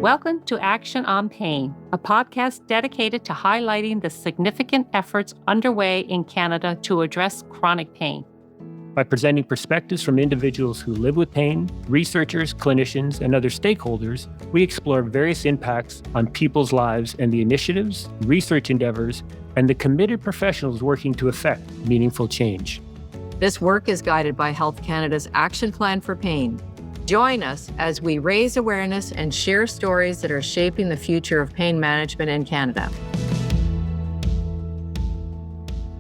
Welcome to Action on Pain, a podcast dedicated to highlighting the significant efforts underway in Canada to address chronic pain. By presenting perspectives from individuals who live with pain, researchers, clinicians, and other stakeholders, we explore various impacts on people's lives and the initiatives, research endeavors, and the committed professionals working to effect meaningful change. This work is guided by Health Canada's Action Plan for Pain. Join us as we raise awareness and share stories that are shaping the future of pain management in Canada.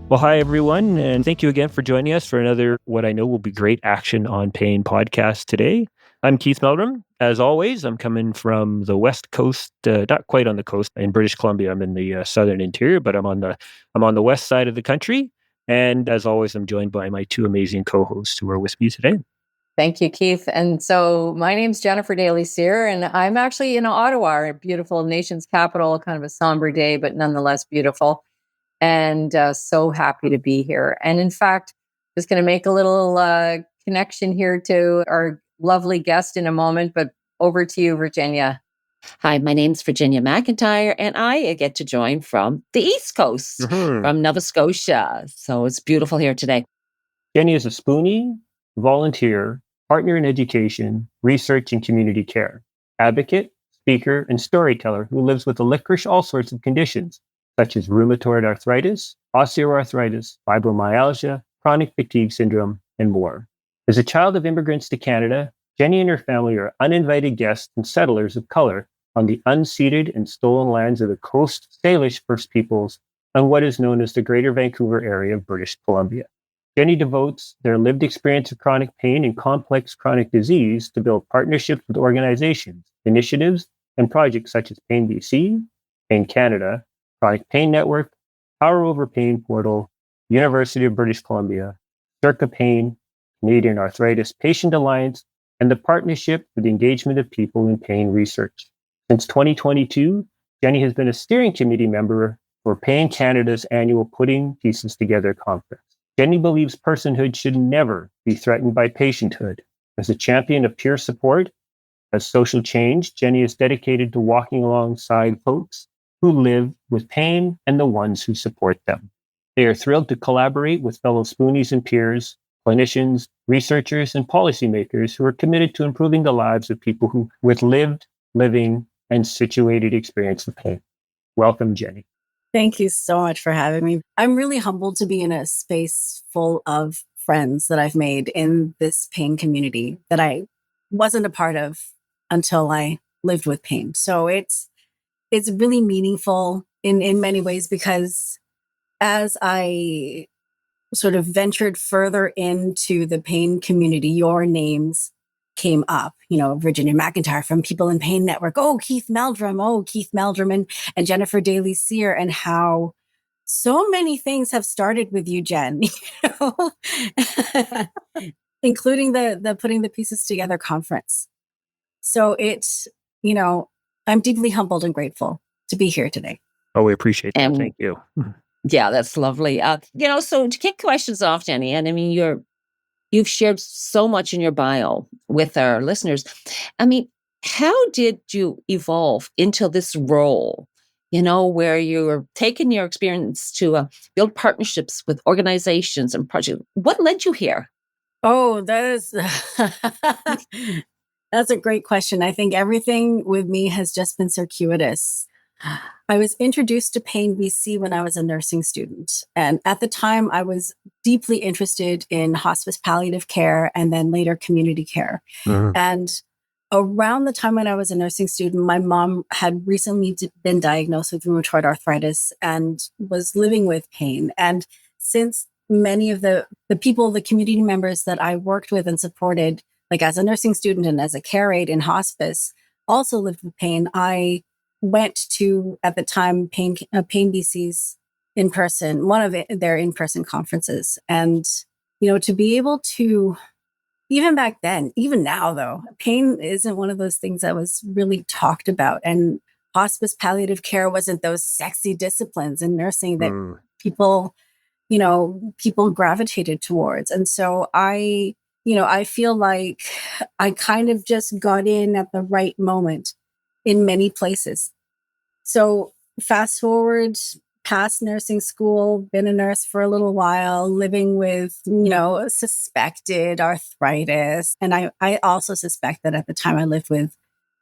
Well, hi, everyone, and thank you again for joining us for another, what I know will be great Action on Pain podcast today. I'm Keith Meldrum. As always, I'm coming from the West Coast, not quite on the coast in British Columbia. I'm in the southern interior, but I'm on the west side of the country. And as always, I'm joined by my two amazing co-hosts who are with me today. Thank you, Keith. And so my name's Jennifer Daly-Cyr, and I'm actually in Ottawa, a beautiful nation's capital, kind of a somber day, but nonetheless beautiful. And so happy to be here. And in fact, just going to make a little connection here to our lovely guest in a moment, but over to you, Virginia. Hi, my name's Virginia McIntyre, and I get to join from the East Coast, from Nova Scotia. So it's beautiful here today. Jenny is a Spoonie, volunteer, partner in education, research, and community care, advocate, speaker, and storyteller who lives with a licorice all sorts of conditions, such as rheumatoid arthritis, osteoarthritis, fibromyalgia, chronic fatigue syndrome, and more. As a child of immigrants to Canada, Jenny and her family are uninvited guests and settlers of color on the unceded and stolen lands of the Coast Salish First Peoples on what is known as the Greater Vancouver area of British Columbia. Jenny devotes their lived experience of chronic pain and complex chronic disease to build partnerships with organizations, initiatives, and projects such as Pain BC, Pain Canada, Chronic Pain Network, Power Over Pain Portal, University of British Columbia, Circa Pain, Canadian Arthritis Patient Alliance, and the Partnership for the Engagement of People in Pain Research. Since 2022, Jenny has been a steering committee member for Pain Canada's annual Putting Pieces Together conference. Jenny believes personhood should never be threatened by patienthood. As a champion of peer support, as social change, Jenny is dedicated to walking alongside folks who live with pain and the ones who support them. They are thrilled to collaborate with fellow Spoonies and peers, clinicians, researchers, and policymakers who are committed to improving the lives of people who with lived, living, and situated experience of pain. Welcome, Jenny. Thank you so much for having me. I'm really humbled to be in a space full of friends that I've made in this pain community that I wasn't a part of until I lived with pain. So it's really meaningful in many ways, because as I sort of ventured further into the pain community, your names came up, Virginia McIntyre from People in Pain Network. Keith Meldrum, and Jennifer Daly-Cyr, and how so many things have started with you, Jen, including the Putting the Pieces Together conference. So it's, I'm deeply humbled and grateful to be here today. Oh, we appreciate that. Thank you. Yeah, that's lovely. So to kick questions off, Jenny, and I mean, you've shared so much in your bio with our listeners. I mean, how did you evolve into this role, where you're taking your experience to build partnerships with organizations and projects? What led you here? Oh, that's a great question. I think everything with me has just been circuitous. I was introduced to Pain BC when I was a nursing student. And at the time, I was deeply interested in hospice palliative care and then later community care. And around the time when I was a nursing student, my mom had recently been diagnosed with rheumatoid arthritis and was living with pain. And since many of the people, the community members that I worked with and supported, like as a nursing student and as a care aide in hospice, also lived with pain, I went to, at the time, Pain BC's one of their in-person conferences. And, to be able to, even back then, even now though, pain isn't one of those things that was really talked about. And hospice palliative care wasn't those sexy disciplines in nursing that people gravitated towards. And so I feel like I kind of just got in at the right moment in many places. So fast forward past nursing school, been a nurse for a little while, living with, suspected arthritis. And I also suspect that at the time I lived with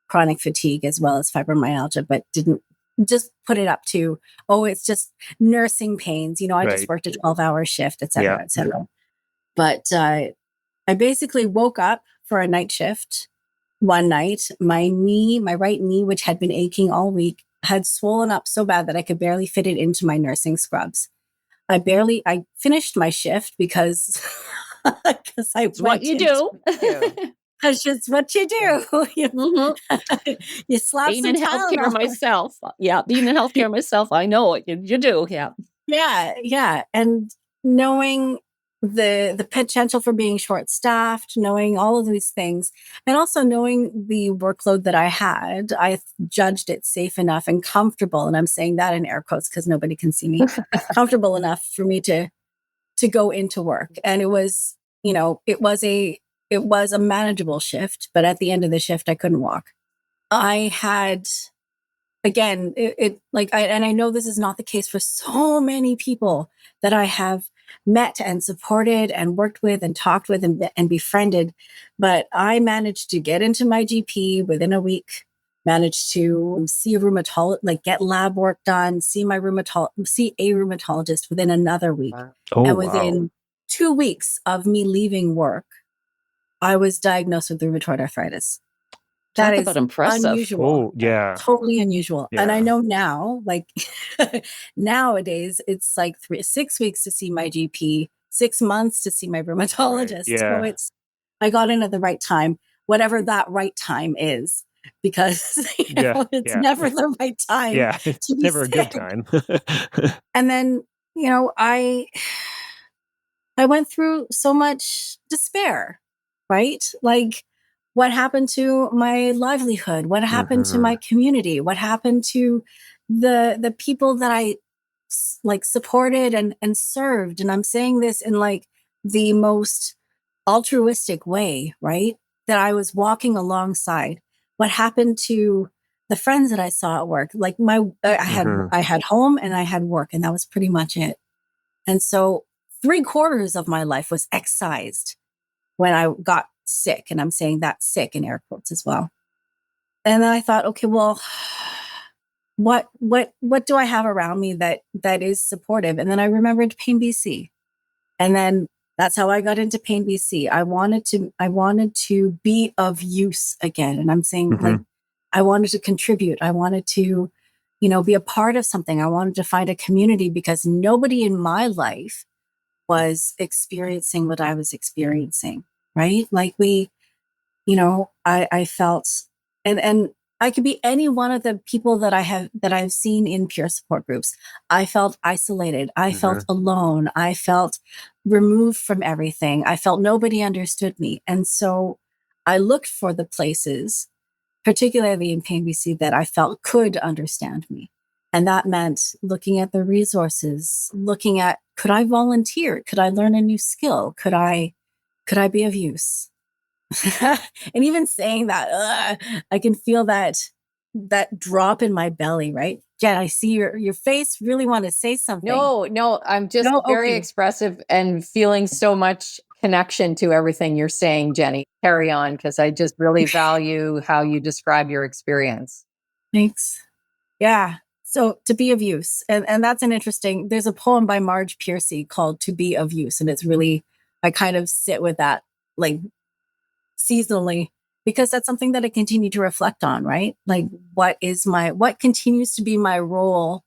chronic fatigue as well as fibromyalgia, but didn't just put it up to, oh, it's just nursing pains. I just worked a 12-hour shift, et cetera, et cetera. But I basically woke up for a night shift one night. My right knee, which had been aching all week, had swollen up so bad that I could barely fit it into my nursing scrubs. I finished my shift because It's what you do. That's just what you do. You slap Being some in healthcare Tylenol. myself. Yeah, being in healthcare myself, I know it. You do. Yeah. Yeah. And knowing the potential for being short-staffed, knowing all of these things, and also knowing the workload that I had, I judged it safe enough and comfortable. And I'm saying that in air quotes because nobody can see me. Comfortable enough for me to go into work. And it was, it was a manageable shift, but at the end of the shift, I couldn't walk. I had, again, and I know this is not the case for so many people that I have met and supported and worked with and talked with and befriended, but I managed to get into my GP within a week, managed to see a rheumatologist, get lab work done, see a rheumatologist within another week. Oh, and within 2 weeks of me leaving work, I was diagnosed with rheumatoid arthritis. That is impressive. unusual. Oh, yeah. Totally unusual. Yeah. And I know now, nowadays, it's 6 weeks to see my GP, 6 months to see my rheumatologist. Right. Yeah. So I got in at the right time, whatever that right time is, because it's never the right time. Yeah, it's to be never sick. a good time. And then, I went through so much despair, right? What happened to my livelihood? What happened to my community? What happened to the people that I supported and served? And I'm saying this in the most altruistic way, right? That I was walking alongside. What happened to the friends that I saw at work? I had home and I had work, and that was pretty much it. And so 3/4 of my life was excised when I got sick. And I'm saying that sick in air quotes as well. And then I thought, okay, well, what do I have around me that is supportive? And then I remembered Pain BC. And then that's how I got into Pain BC. I wanted to be of use again. And I'm saying I wanted to contribute. I wanted to, be a part of something. I wanted to find a community because nobody in my life was experiencing what I was experiencing, right? I felt, and I could be any one of the people that I've seen in peer support groups. I felt isolated. I felt alone. I felt removed from everything. I felt nobody understood me. And so I looked for the places, particularly in Pain BC, that I felt could understand me. And that meant looking at the resources, looking at, could I volunteer? Could I learn a new skill? Could I be of use? And even saying that, I can feel that drop in my belly, right? Jen, I see your face. Really want to say something. No, I'm just very expressive and feeling so much connection to everything you're saying, Jenny. Carry on, because I just really value how you describe your experience. Thanks. Yeah. So to be of use. And that's there's a poem by Marge Piercy called To Be of Use. And it's really, I kind of sit with that seasonally, because that's something that I continue to reflect on, right? What continues to be my role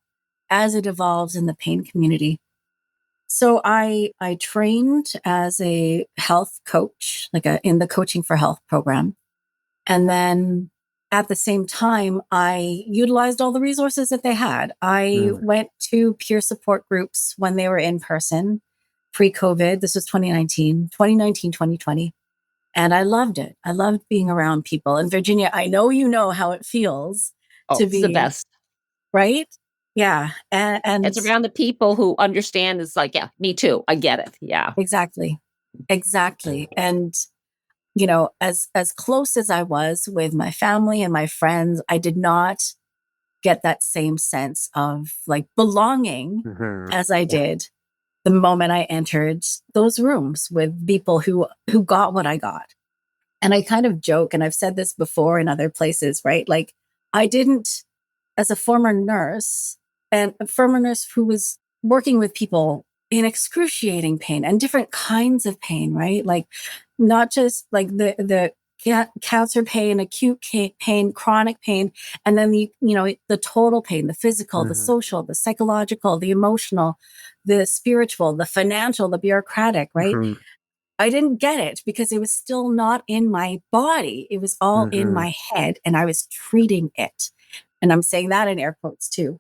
as it evolves in the pain community. So I trained as a health coach, in the Coaching for Health program. And then at the same time, I utilized all the resources that they had. I went to peer support groups when they were in person, pre-COVID. This was 2019, 2020. And I loved it. I loved being around people. And Virginia, I know you know how it feels to be the best. Right? Yeah. And it's around the people who understand. It's yeah, me too. I get it. Yeah. Exactly. And as close as I was with my family and my friends, I did not get that same sense of like belonging as I did the moment I entered those rooms with people who got what I got. And I kind of joke, and I've said this before in other places, right? Like I didn't, as a former nurse, and a former nurse who was working with people in excruciating pain and different kinds of pain, right? Like not just like the cancer pain, acute pain, chronic pain, and then the total pain, the physical, the social, the psychological, the emotional, the spiritual, the financial, the bureaucratic, right? I didn't get it because it was still not in my body. It was all in my head, and I was treating it. And I'm saying that in air quotes too.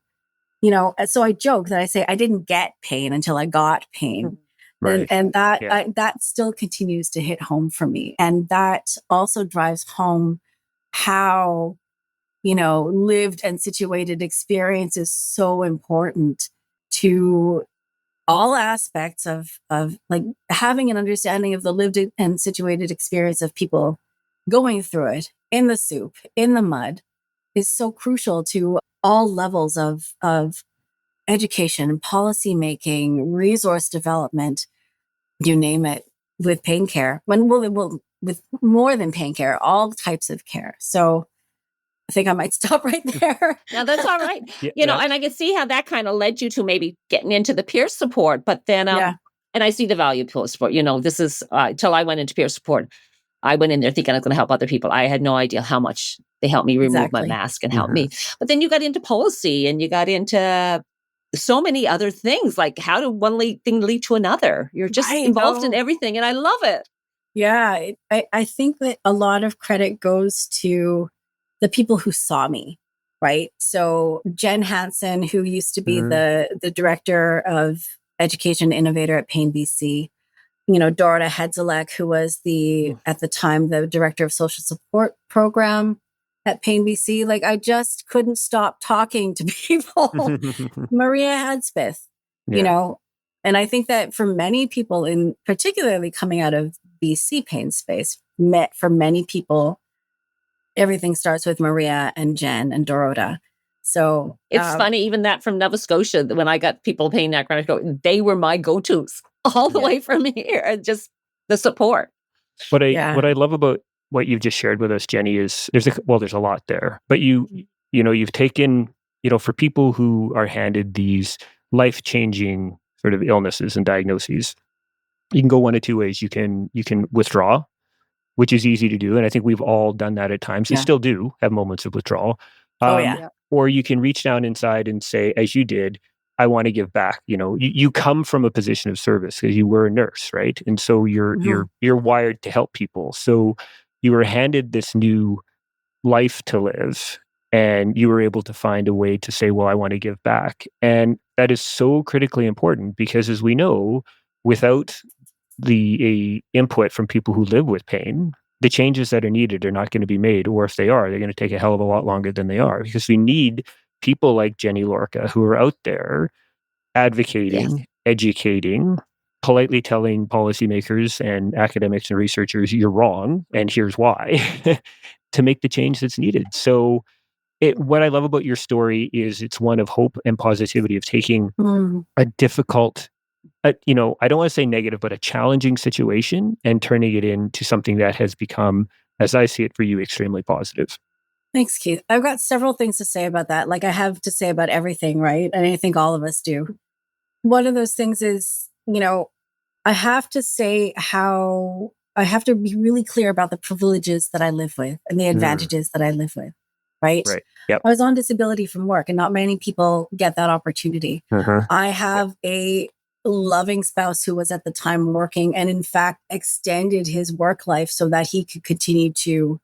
So I joke that I say I didn't get pain until I got pain. Right. And that still continues to hit home for me. And that also drives home how, lived and situated experience is so important to all aspects of like having an understanding of the lived and situated experience of people going through it in the soup, in the mud, is so crucial to all levels of education, policy making, resource development, you name it, with pain care. With more than pain care, all types of care. So I think I might stop right there. Now that's all right. Yeah. And I can see how that kind of led you to maybe getting into the peer support, but then, Yeah. and I see the value of peer support. This is, till I went into peer support, I went in there thinking I was going to help other people. I had no idea how much they helped me remove my Exactly. mask and help me. But then you got into policy and you got into so many other things. Like how did one thing lead to another? You're just involved in everything. And I love it. Yeah. I think that a lot of credit goes to the people who saw me, right? So Jen Hansen, who used to be the director of education innovator at Payne BC, Dorota Hedzelek, who was at the time, the director of social support program at Payne BC. Like I just couldn't stop talking to people. Maria Hadsmith, and I think that for many people, in particularly coming out of BC pain space, for many people, everything starts with Maria and Jen and Dorota. So it's funny, even that from Nova Scotia, when I got people paying that chronic, they were my go-tos all the way from here, and just the support. What I love about what you've just shared with us, Jenny, is there's a lot there, but you've taken, for people who are handed these life-changing sort of illnesses and diagnoses, you can go one of two ways. You can withdraw, which is easy to do. And I think we've all done that at times and still do have moments of withdrawal. Or you can reach down inside and say, as you did, I want to give back. You come from a position of service because you were a nurse, right? And so you're wired to help people. So you were handed this new life to live, and you were able to find a way to say, well, I want to give back. And that is so critically important because, as we know, without the input from people who live with pain, the changes that are needed are not going to be made, or if they are, they're going to take a hell of a lot longer than they are, because we need people like Jenny Lorca who are out there advocating, educating, politely telling policymakers and academics and researchers you're wrong and here's why, to make the change that's needed. So what I love about your story is it's one of hope and positivity, of taking a difficult, I don't want to say negative, but a challenging situation and turning it into something that has become, as I see it for you, extremely positive. Thanks, Keith. I've got several things to say about that. Like I have to say about everything, right? And I think all of us do. One of those things is, I have to say how I have to be really clear about the privileges that I live with and the advantages that I live with, right? Yep. I was on disability from work, and not many people get that opportunity. I have a loving spouse who was at the time working, and in fact extended his work life so that he could continue to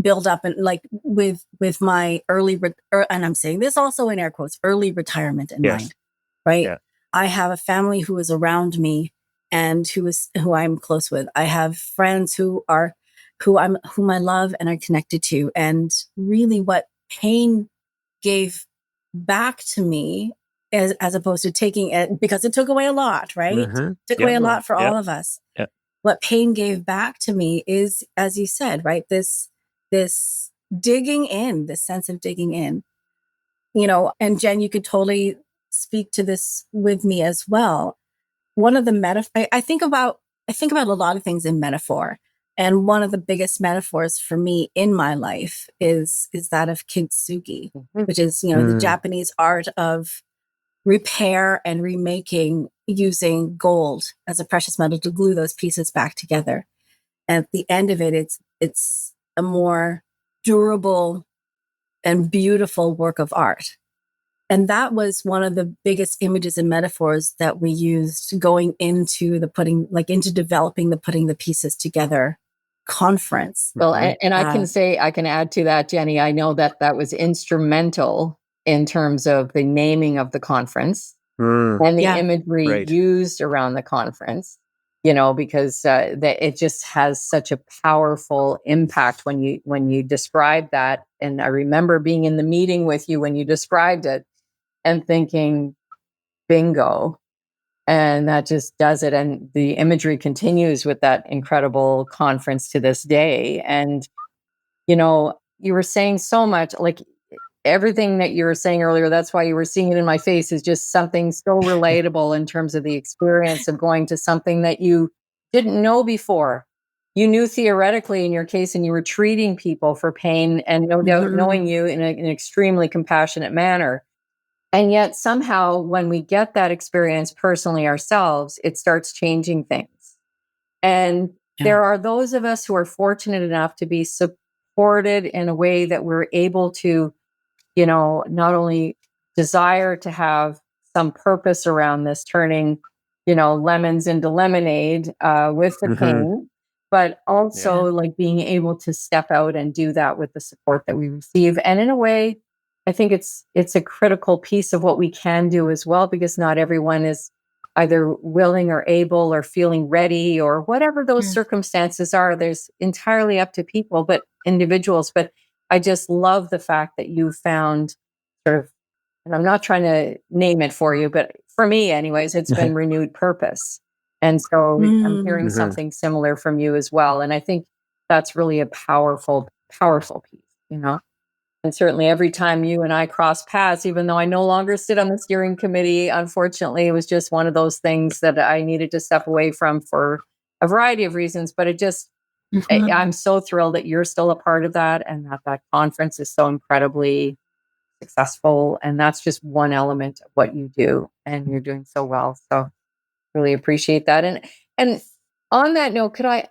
build up, and like with my and I'm saying this also in air quotes, early retirement in mind, right? Yeah. I have a family who is around me and who I'm close with. I have friends whom I love and are connected to. And really what pain gave back to me, as opposed to taking it, because it took away a lot, right? Took away a lot for all of us. what pain gave back to me is, as you said, right, this digging in, this sense of digging in, and Jen, you could totally speak to this with me as well. One of the I think about a lot of things in metaphor. And one of the biggest metaphors for me in my life is that of kintsugi, which is, the Japanese art of repair and remaking using gold as a precious metal to glue those pieces back together. And at the end of it, it's a more durable and beautiful work of art. And that was one of the biggest images and metaphors that we used going into into developing the putting the pieces together conference. Well, and I can add to that, Jenny. I know that was instrumental in terms of the naming of the conference and the imagery used around the conference, because it just has such a powerful impact when you describe that. And I remember being in the meeting with you when you described it and thinking, bingo. And that just does it. And the imagery continues with that incredible conference to this day. And, you were saying so much, like everything that you were saying earlier, that's why you were seeing it in my face, is just something so relatable in terms of the experience of going to something that you didn't know before. You knew theoretically in your case, and you were treating people for pain, and no doubt knowing you in an extremely compassionate manner. And yet somehow when we get that experience personally ourselves, it starts changing things. And there are those of us who are fortunate enough to be supported in a way that we're able to, not only desire to have some purpose around this, turning, lemons into lemonade with the pain, but also like being able to step out and do that with the support that we receive. And in a way, I think it's a critical piece of what we can do as well, because not everyone is either willing or able or feeling ready or whatever those circumstances are. There's entirely up to people, but individuals. But I just love the fact that you found sort of, and I'm not trying to name it for you, but for me anyways, it's been renewed purpose. And so I'm hearing something similar from you as well. And I think that's really a powerful, powerful piece, And certainly every time you and I cross paths, even though I no longer sit on the steering committee, unfortunately, it was just one of those things that I needed to step away from for a variety of reasons. But it just, I'm so thrilled that you're still a part of that, and that conference is so incredibly successful. And that's just one element of what you do, and you're doing so well. So really appreciate that. And on that note, could I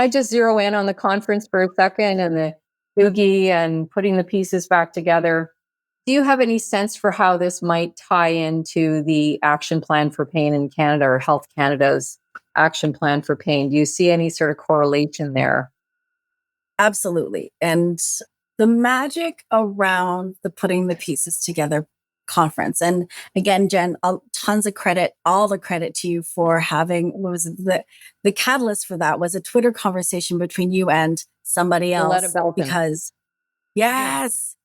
just zero in on the conference for a second and the Doogie and putting the pieces back together? Do you have any sense for how this might tie into the action plan for pain in Canada, or Health Canada's action plan for pain? Do you see any sort of correlation there? Absolutely. And the magic around the putting the pieces together conference. And again, Jen, tons of credit, all the credit to you for having, what was it? The catalyst for that was a Twitter conversation between you and somebody else. Because yes.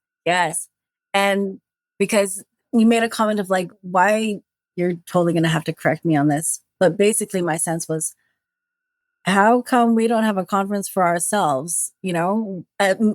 And because you made a comment of like, why, you're totally going to have to correct me on this. But basically my sense was, how come we don't have a conference for ourselves,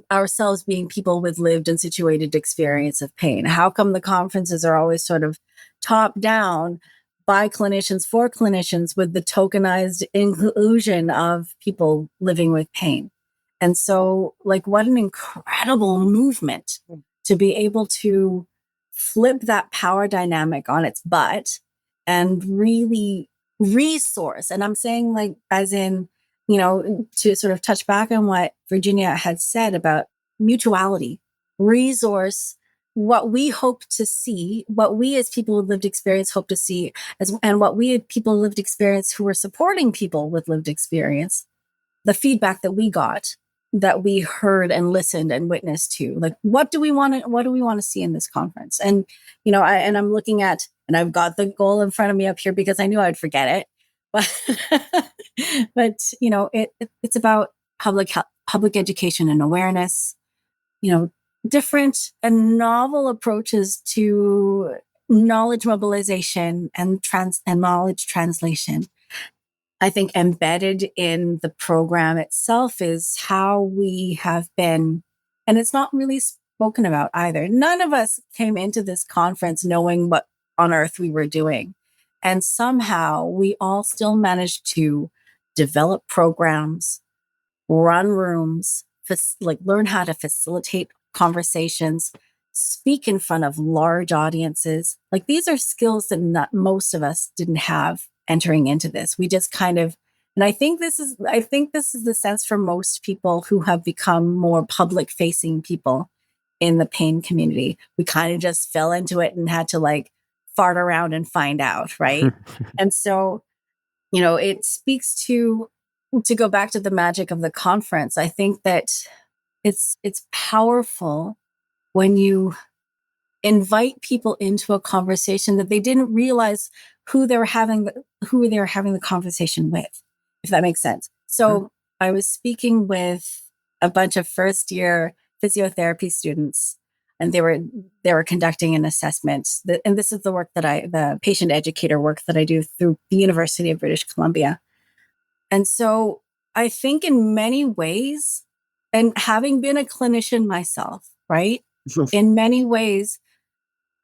ourselves being people with lived and situated experience of pain? How come the conferences are always sort of top down by clinicians for clinicians with the tokenized inclusion of people living with pain? And so, like, what an incredible movement to be able to flip that power dynamic on its butt and really resource. And I'm saying, like, as in, to sort of touch back on what Virginia had said about mutuality, resource what we hope to see, what we as people with lived experience hope to see, and what we as people with lived experience who are supporting people with lived experience, the feedback that we got, that we heard and listened and witnessed to, like, what do we want to see in this conference? And, I'm looking at, and I've got the goal in front of me up here because I knew I'd forget it. But it's about public health, public education and awareness, different and novel approaches to knowledge mobilization and knowledge translation. I think embedded in the program itself is how we have been, and it's not really spoken about either. None of us came into this conference knowing what on earth we were doing. And somehow we all still managed to develop programs, run rooms, learn how to facilitate conversations, speak in front of large audiences. Like these are skills that not most of us didn't have entering into this. We just kind of, and I think this is the sense for most people who have become more public facing people in the pain community. We kind of just fell into it and had to like fart around and find out, right? And so, it speaks to go back to the magic of the conference. I think that it's powerful when you invite people into a conversation that they didn't realize who they were having the conversation with, if that makes sense. So I was speaking with a bunch of first year physiotherapy students, and they were conducting an assessment. And this is the patient educator work that I do through the University of British Columbia. And so I think in many ways, and having been a clinician myself, right? In many ways,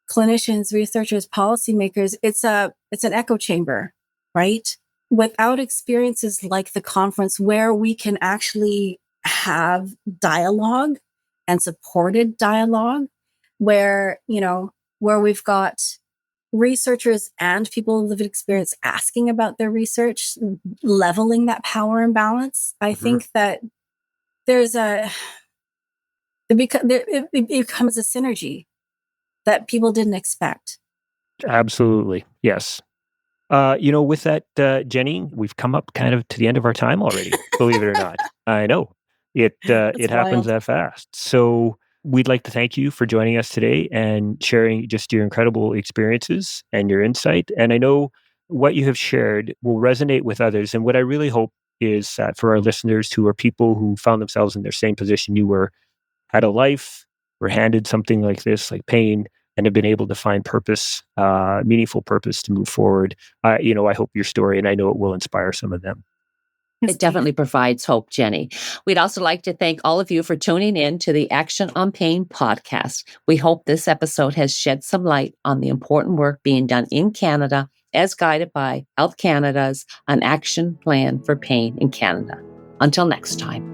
clinicians, researchers, policymakers, it's an echo chamber, right? Without experiences like the conference where we can actually have dialogue and supported dialogue, where we've got researchers and people with lived experience asking about their research, leveling that power imbalance. I think that it becomes a synergy that people didn't expect. Absolutely. Yes. With that, Jenny, we've come up kind of to the end of our time already, believe it or not. I know. It happens that fast. So we'd like to thank you for joining us today and sharing just your incredible experiences and your insight. And I know what you have shared will resonate with others. And what I really hope is that for our listeners who are people who found themselves in their same position you were, had a life, were handed something like this, like pain, and have been able to find purpose, meaningful purpose to move forward. I hope your story, and I know it will inspire some of them. It definitely provides hope, Jenny. We'd also like to thank all of you for tuning in to the Action on Pain podcast. We hope this episode has shed some light on the important work being done in Canada as guided by Health Canada's An Action Plan for Pain in Canada. Until next time.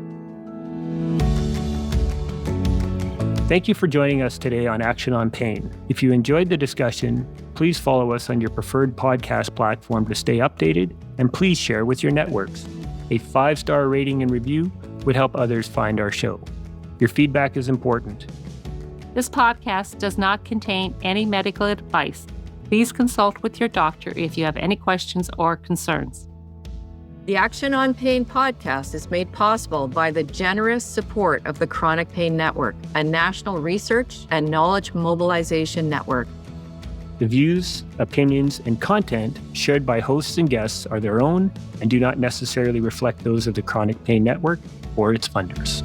Thank you for joining us today on Action on Pain. If you enjoyed the discussion, please follow us on your preferred podcast platform to stay updated, and please share with your networks. A 5-star rating and review would help others find our show. Your feedback is important. This podcast does not contain any medical advice. Please consult with your doctor if you have any questions or concerns. The Action on Pain podcast is made possible by the generous support of the Chronic Pain Network, a national research and knowledge mobilization network. The views, opinions, and content shared by hosts and guests are their own and do not necessarily reflect those of the Chronic Pain Network or its funders.